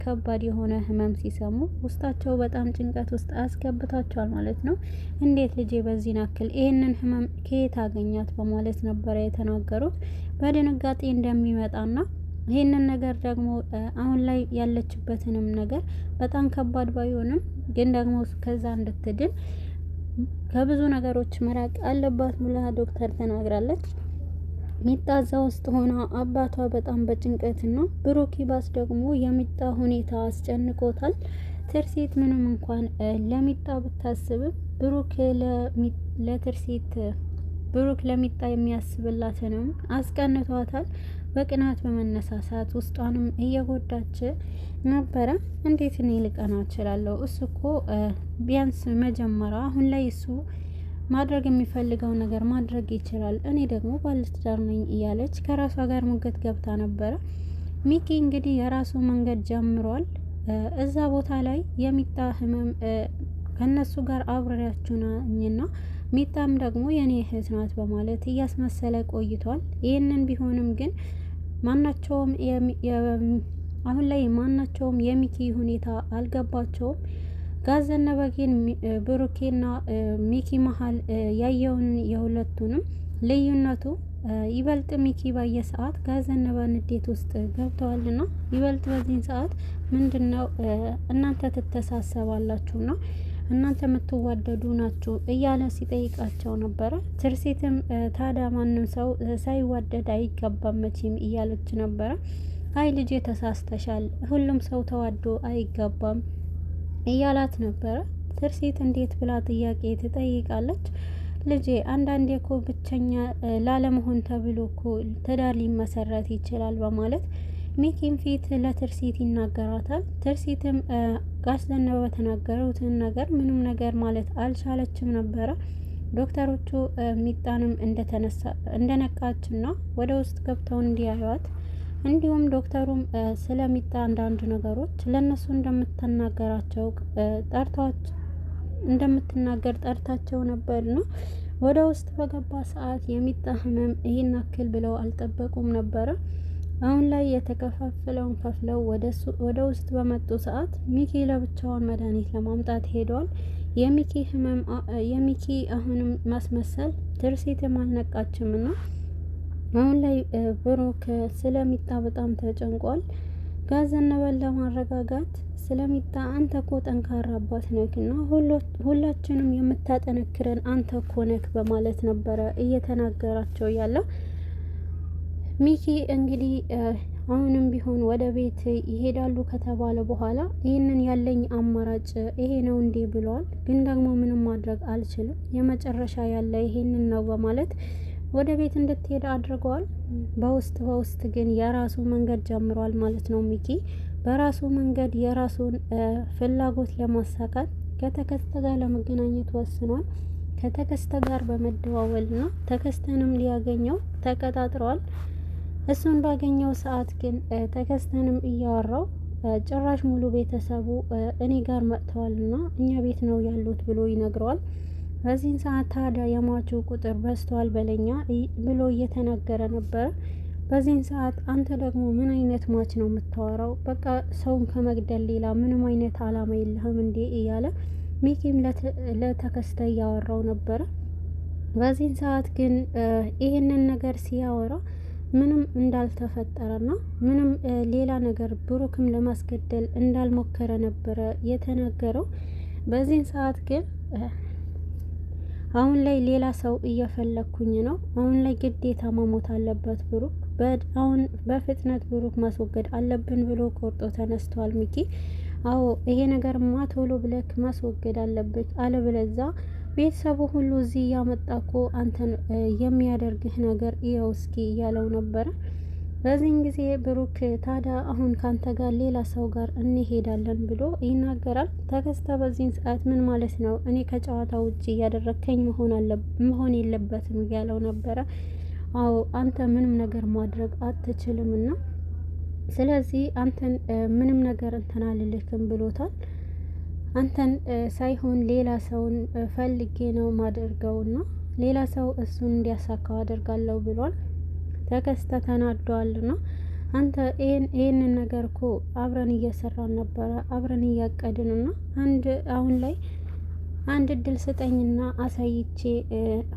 ከባድ የሆነ ህመም ሲሰሙ ውስጣቸው በጣም ጭንቀት ውስጥ አስገብቷቸዋል ማለት ነው። እንዴት ልጄ በዚህ ናክል ይህንን ህመም ከየት አገኛት በማለት ነበረ የተናገሩት። በድንጋጤ እንደሚመጣና ይህንን ነገር ደግሞ አሁን ላይ ያለችበትንም ነገር በጣም ከባድ ባይሆንም ግን ደግሞ ከዛ እንድትድን ከብዙ ነገሮች መራቅ አለባት ብላ ዶክተር ተናግራለች። ሚጣ እዛ ውስጥ ሆና አባቷ በጣም በጭንቀት ነው። ብሩክ ይባስ ደግሞ የሚጣ ሁኔታ አስጨንቆታል። ትርሲት ምንም እንኳን ለሚጣ ብታስብም ብሩክ ለሚጣ የሚያስብላትንም አስቀንቷታል። በቅናት በመነሳሳት ውስጧንም እየጎዳች ነበረ። እንዴት እኔ ልቀና እችላለሁ? እሱ እኮ ቢያንስ መጀመሪያ አሁን ላይ እሱ ማድረግ የሚፈልገው ነገር ማድረግ ይችላል፣ እኔ ደግሞ ባለትዳር ነኝ እያለች ከራሷ ጋር ሙገት ገብታ ነበረ። ሚኪ እንግዲህ የራሱ መንገድ ጀምሯል። እዛ ቦታ ላይ የሚጣ ህመም ከነሱ ጋር አብሬያችሁ ነኝና ሚጣም ደግሞ የኔ እህት ናት በማለት እያስመሰለ ቆይቷል። ይህንን ቢሆንም ግን ማናቸውም አሁን ላይ ማናቸውም የሚኪ ሁኔታ አልገባቸውም። ጋዘነበ ግን ብሩኬና ሚኪ መሀል ያየውን የሁለቱንም ልዩነቱ ይበልጥ ሚኪ ባየ ሰዓት ጋዘነበ ንዴት ውስጥ ገብተዋልና ይበልጥ በዚህን ሰዓት ምንድነው እናንተ ትተሳሰባላችሁና እናንተ የምትዋደዱ ናችሁ እያለ ሲጠይቃቸው ነበረ። ትርሲትም ታዲያ ማንም ሰው ሳይዋደድ አይገባም መቼም እያለች ነበረ። አይ ልጄ ተሳስተሻል፣ ሁሉም ሰው ተዋዶ አይገባም እያላት ነበረ። ትርሲት እንዴት ብላ ጥያቄ ትጠይቃለች። ልጄ አንዳንዴ እኮ ብቸኛ ላለመሆን ተብሎ እኮ ትዳር ሊመሰረት ይችላል በማለት ሚኪም ፊት ለትርሲት ይናገራታል። ትርሲትም ጋሽ ዘነበ በተናገሩትን ነገር ምንም ነገር ማለት አልቻለችም ነበረ። ዶክተሮቹ ሚጣንም እንደነቃችና ወደ ውስጥ ገብተው እንዲያዩት እንዲሁም ዶክተሩም ስለሚጣ አንዳንድ ነገሮች ለነሱ እንደምትናገር ጠርታቸው ነበርና ወደ ውስጥ በገባ ሰዓት የሚጣ ህመም ይህን አክል ብለው አልጠበቁም ነበረ። አሁን ላይ የተከፋፈለውን ከፍለው ወደ ውስጥ በመጡ ሰዓት ሚኪ ለብቻውን መድኃኒት ለማምጣት ሄዷል። የሚኪ አሁንም ማስመሰል ትርሲትም አልነቃችምና አሁን ላይ ብሩክ ስለሚጣ በጣም ተጨንቋል። ጋዘነበን ለማረጋጋት ስለሚጣ አንተ እኮ ጠንካራ አባት ነህና ሁላችንም የምታጠነክረን አንተ እኮ ነህ በማለት ነበረ እየተናገራቸው ያለው። ሚኪ እንግዲህ አሁንም ቢሆን ወደ ቤት ይሄዳሉ ከተባለ በኋላ ይህንን ያለኝ አማራጭ ይሄ ነው እንዴ ብለዋል። ግን ደግሞ ምንም ማድረግ አልችልም፣ የመጨረሻ ያለ ይሄንን ነው በማለት ወደ ቤት እንድትሄድ አድርገዋል። በውስጥ ግን የራሱ መንገድ ጀምሯል ማለት ነው። ሚኪ በራሱ መንገድ የራሱን ፍላጎት ለማሳካት ከተከስተ ጋር ለመገናኘት ወስኗል። ከተከስተ ጋር በመደዋወልና ተከስተንም ሊያገኘው ተቀጣጥረዋል። እሱን ባገኘው ሰዓት ግን ተከስተንም እያወራው ጭራሽ ሙሉ ቤተሰቡ እኔ ጋር መጥተዋልና እኛ ቤት ነው ያሉት ብሎ ይነግረዋል። በዚህን ሰዓት ታዲያ የሟቹ ቁጥር በዝቷል በለኛ ብሎ እየተናገረ ነበረ። በዚህን ሰዓት አንተ ደግሞ ምን አይነት ሟች ነው የምታወራው? በቃ ሰውን ከመግደል ሌላ ምንም አይነት አላማ የለህም እንዴ እያለ ሚኪም ለተከስተ እያወራው ነበረ። በዚህን ሰዓት ግን ይህንን ነገር ሲያወራ ምንም እንዳልተፈጠረና ምንም ሌላ ነገር ብሩክም ለማስገደል እንዳልሞከረ ነበረ የተናገረው። በዚህን ሰዓት ግን አሁን ላይ ሌላ ሰው እየፈለኩኝ ነው፣ አሁን ላይ ግዴታ መሞት አለበት ብሩክ፣ አሁን በፍጥነት ብሩክ ማስወገድ አለብን ብሎ ቆርጦ ተነስተዋል ሚኪ። አዎ ይሄ ነገርማ ቶሎ ብለክ ማስወገድ አለብህ፣ አለበለዛ ቤተሰቡ ሁሉ እዚህ እያመጣኮ አንተን የሚያደርግህ ነገር ይኸው እስኪ እያለው ነበረ። በዚህን ጊዜ ብሩክ ታዲያ አሁን ካንተ ጋር ሌላ ሰው ጋር እንሄዳለን ብሎ ይናገራል። ተከስተ በዚህን ሰዓት ምን ማለት ነው? እኔ ከጨዋታ ውጭ እያደረከኝ መሆን የለበትም እያለው ነበረ። አዎ አንተ ምንም ነገር ማድረግ አትችልምና ስለዚህ አንተን ምንም ነገር እንትን አልልክም ብሎታል። አንተን ሳይሆን ሌላ ሰውን ፈልጌ ነው ማደርገውና ሌላ ሰው እሱን እንዲያሳካው አደርጋለሁ ብሏል። ተከስተ ተናዷልና አንተ ይህንን ነገር እኮ አብረን እየሰራን ነበረ፣ አብረን እያቀድንና አሁን ላይ አንድ እድል ስጠኝና አሳይቼ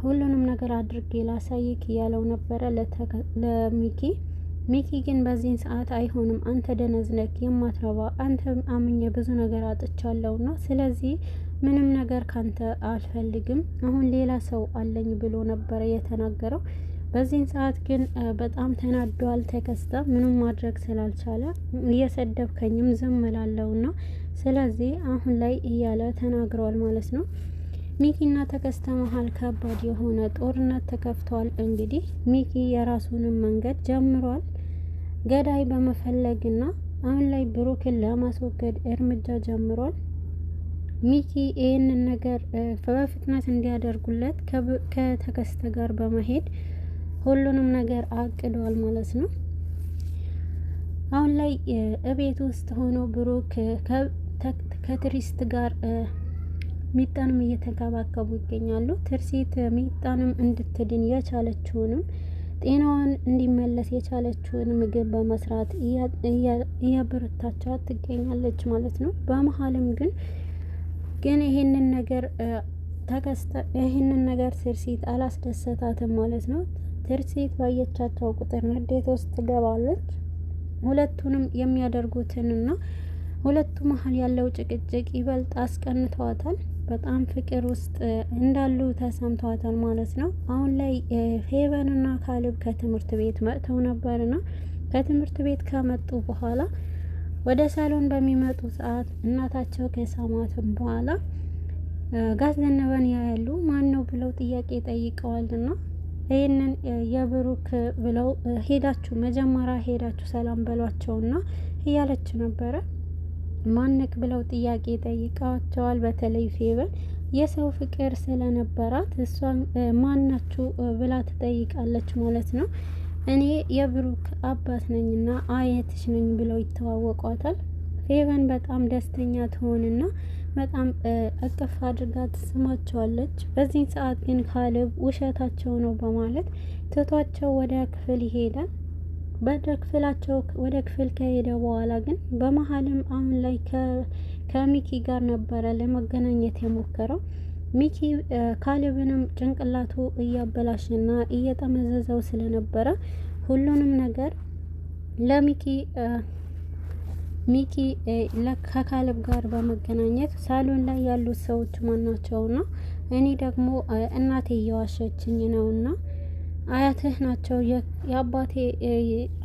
ሁሉንም ነገር አድርጌ ላሳይክ እያለው ነበረ ለሚኪ። ሚኪ ግን በዚህን ሰዓት አይሆንም፣ አንተ ደነዝነክ የማትረባ አንተ አምኜ ብዙ ነገር አጥቻለሁና ስለዚህ ምንም ነገር ካንተ አልፈልግም፣ አሁን ሌላ ሰው አለኝ ብሎ ነበረ የተናገረው። በዚህን ሰዓት ግን በጣም ተናዷል። ተከስተ ምንም ማድረግ ስላልቻለ እየሰደብከኝም ዝም እላለሁና ስለዚህ አሁን ላይ እያለ ተናግረዋል ማለት ነው። ሚኪና ተከስተ መሀል ከባድ የሆነ ጦርነት ተከፍቷል። እንግዲህ ሚኪ የራሱንም መንገድ ጀምሯል፣ ገዳይ በመፈለግና አሁን ላይ ብሩክን ለማስወገድ እርምጃ ጀምሯል። ሚኪ ይህንን ነገር በፍጥነት እንዲያደርጉለት ከተከስተ ጋር በመሄድ ሁሉንም ነገር አቅደዋል ማለት ነው። አሁን ላይ እቤት ውስጥ ሆኖ ብሩክ ከትሪስት ጋር ሚጣንም እየተንከባከቡ ይገኛሉ። ትርሲት ሚጣንም እንድትድን የቻለችውንም ጤናዋን እንዲመለስ የቻለችውን ምግብ በመስራት እያበረታቻት ትገኛለች ማለት ነው። በመሀልም ግን ይሄንን ነገር ትርሲት አላስደሰታትም ማለት ነው። ትርሲት ባየቻቸው ቁጥር ንዴት ውስጥ ትገባለች። ሁለቱንም የሚያደርጉትንና ሁለቱ መሀል ያለው ጭቅጭቅ ይበልጥ አስቀንተዋታል። በጣም ፍቅር ውስጥ እንዳሉ ተሰምተዋታል ማለት ነው። አሁን ላይ ፌቨንና ካሌብ ከትምህርት ቤት መጥተው ነበርና ከትምህርት ቤት ከመጡ በኋላ ወደ ሳሎን በሚመጡ ሰዓት እናታቸው ከሰማትም በኋላ ጋሽ ዘነበን ያያሉ። ማን ነው ብለው ጥያቄ ጠይቀዋልና ይህንን የብሩክ ብለው መጀመሪያ ሄዳችሁ ሰላም በሏቸውና እያለች ነበረ። ማንክ ብለው ጥያቄ ጠይቀዋቸዋል። በተለይ ፌቨን የሰው ፍቅር ስለነበራት እሷን ማናችሁ ብላ ትጠይቃለች ማለት ነው። እኔ የብሩክ አባት ነኝና አያትሽ ነኝ ብለው ይተዋወቋታል። ፌቨን በጣም ደስተኛ ትሆንና በጣም እቅፍ አድርጋ ትስማቸዋለች። በዚህ ሰዓት ግን ካሌብ ውሸታቸው ነው በማለት ትቷቸው ወደ ክፍል ይሄዳል። ወደ ክፍል ከሄደ በኋላ ግን በመሀልም አሁን ላይ ከሚኪ ጋር ነበረ ለመገናኘት የሞከረው። ሚኪ ካሌብንም ጭንቅላቱ እያበላሽና እየጠመዘዘው ስለነበረ ሁሉንም ነገር ሚኪ ከካሌብ ጋር በመገናኘት ሳሎን ላይ ያሉት ሰዎች ማናቸውና እኔ ደግሞ እናቴ እየዋሸችኝ ነውና አያትህ ናቸው የአባቴ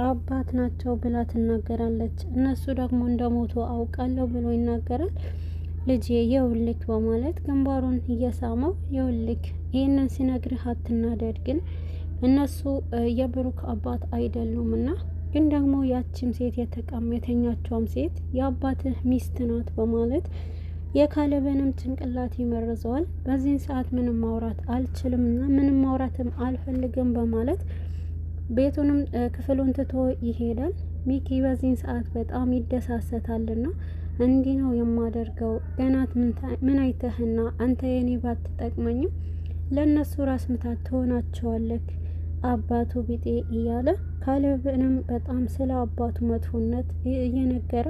አባት ናቸው ብላ ትናገራለች። እነሱ ደግሞ እንደሞቱ አውቃለሁ ብሎ ይናገራል። ልጄ የውልክ በማለት ግንባሩን እየሳመው የውልክ ይህንን ሲነግርህ አትናደድ፣ ግን እነሱ የብሩክ አባት አይደሉምና ግን ደግሞ ያቺም ሴት የተኛቸውም ሴት የአባትህ ሚስት ናት በማለት የካሌብንም ጭንቅላት ይመርዘዋል። በዚህን ሰዓት ምንም ማውራት አልችልምና ምንም ማውራትም አልፈልግም በማለት ቤቱንም ክፍሉን ትቶ ይሄዳል። ሚኪ በዚህን ሰዓት በጣም ይደሳሰታልና እንዲህ ነው የማደርገው ገናት ምን አይተህና አንተ የኔ ባትጠቅመኝም ለእነሱ ራስ ምታት ትሆናቸዋለክ አባቱ ቢጤ እያለ ካሌብንም በጣም ስለ አባቱ መጥፎነት እየነገረ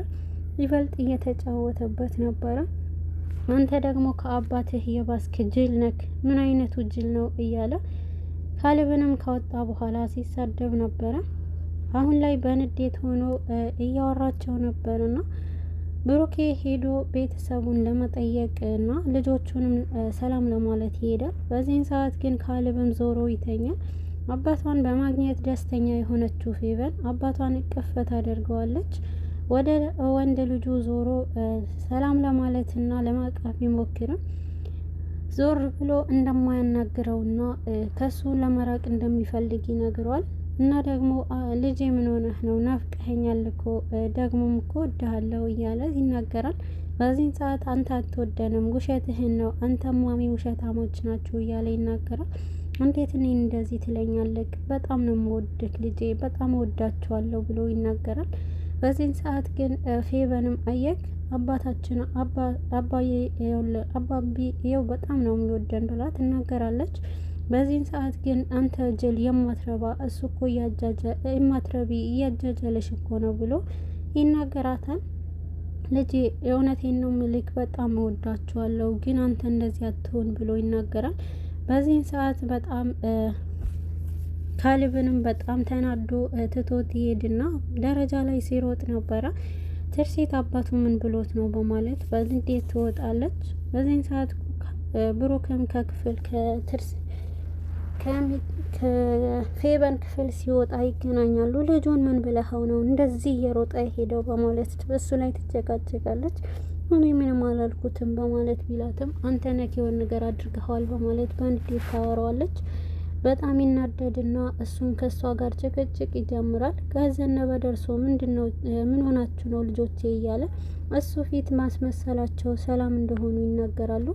ይበልጥ እየተጫወተበት ነበረ። አንተ ደግሞ ከአባትህ የባስክ ጅል ነክ፣ ምን አይነቱ ጅል ነው እያለ ካሌብንም ካወጣ በኋላ ሲሳደብ ነበረ። አሁን ላይ በንዴት ሆኖ እያወራቸው ነበርና ብሩኬ ሄዶ ቤተሰቡን ለመጠየቅና ልጆቹንም ሰላም ለማለት ይሄዳል። በዚህን ሰዓት ግን ካሌብም ዞሮ ይተኛል። አባቷን በማግኘት ደስተኛ የሆነችው ፌቨን አባቷን እቅፍ ታደርገዋለች። ወደ ወንድ ልጁ ዞሮ ሰላም ለማለትና ለማቀፍ ቢሞክርም ዞር ብሎ እንደማያናግረውና ከሱ ለመራቅ እንደሚፈልግ ይነግረዋል። እና ደግሞ ልጄ ምን ሆነህ ነው? ናፍቀኸኛል እኮ ደግሞም እኮ እወድሃለሁ እያለ ይናገራል። በዚህን ሰዓት አንተ አትወደንም፣ ውሸትህን ነው፣ አንተም ማሚ ውሸታሞች ናችሁ እያለ ይናገራል። እንዴት እኔን እንደዚህ ትለኛለህ? በጣም ነው የምወድህ ልጄ፣ በጣም እወዳችኋለሁ ብሎ ይናገራል። በዚህን ሰዓት ግን ፌቨንም አየክ አባታችን አባዬ አባቢ ይኸው በጣም ነው የሚወደን ብላ ትናገራለች። በዚህን ሰዓት ግን አንተ ጅል የማትረባ እሱ እኮ የማትረቢ እያጃጀለሽ እኮ ነው ብሎ ይናገራታል። ልጄ የእውነቴን ነው ምልክ በጣም እወዳችኋለሁ፣ ግን አንተ እንደዚህ አትሆን ብሎ ይናገራል። በዚህን ሰዓት በጣም ካሌብንም በጣም ተናዶ ትቶት ይሄድና ደረጃ ላይ ሲሮጥ ነበረ። ትርሲት አባቱ ምን ብሎት ነው በማለት በንዴት ትወጣለች። በዚህን ሰዓት ብሩክም ከክፍል ከፌበን ክፍል ሲወጣ ይገናኛሉ። ልጁን ምን ብለኸው ነው እንደዚህ እየሮጠ ሄደው በማለት በሱ ላይ ትጨቃጨቃለች። እኔ ምንም አላልኩትም በማለት ቢላትም አንተ ነክ የሆነ ነገር አድርገዋል በማለት በንዴት ታወራዋለች። በጣም ይናደድና እሱን ከሷ ጋር ጭቅጭቅ ይጀምራል። ከዘነበ ደርሶ ምንድነው ምን ሆናችሁ ነው ልጆቼ እያለ እሱ ፊት ማስመሰላቸው ሰላም እንደሆኑ ይናገራሉ።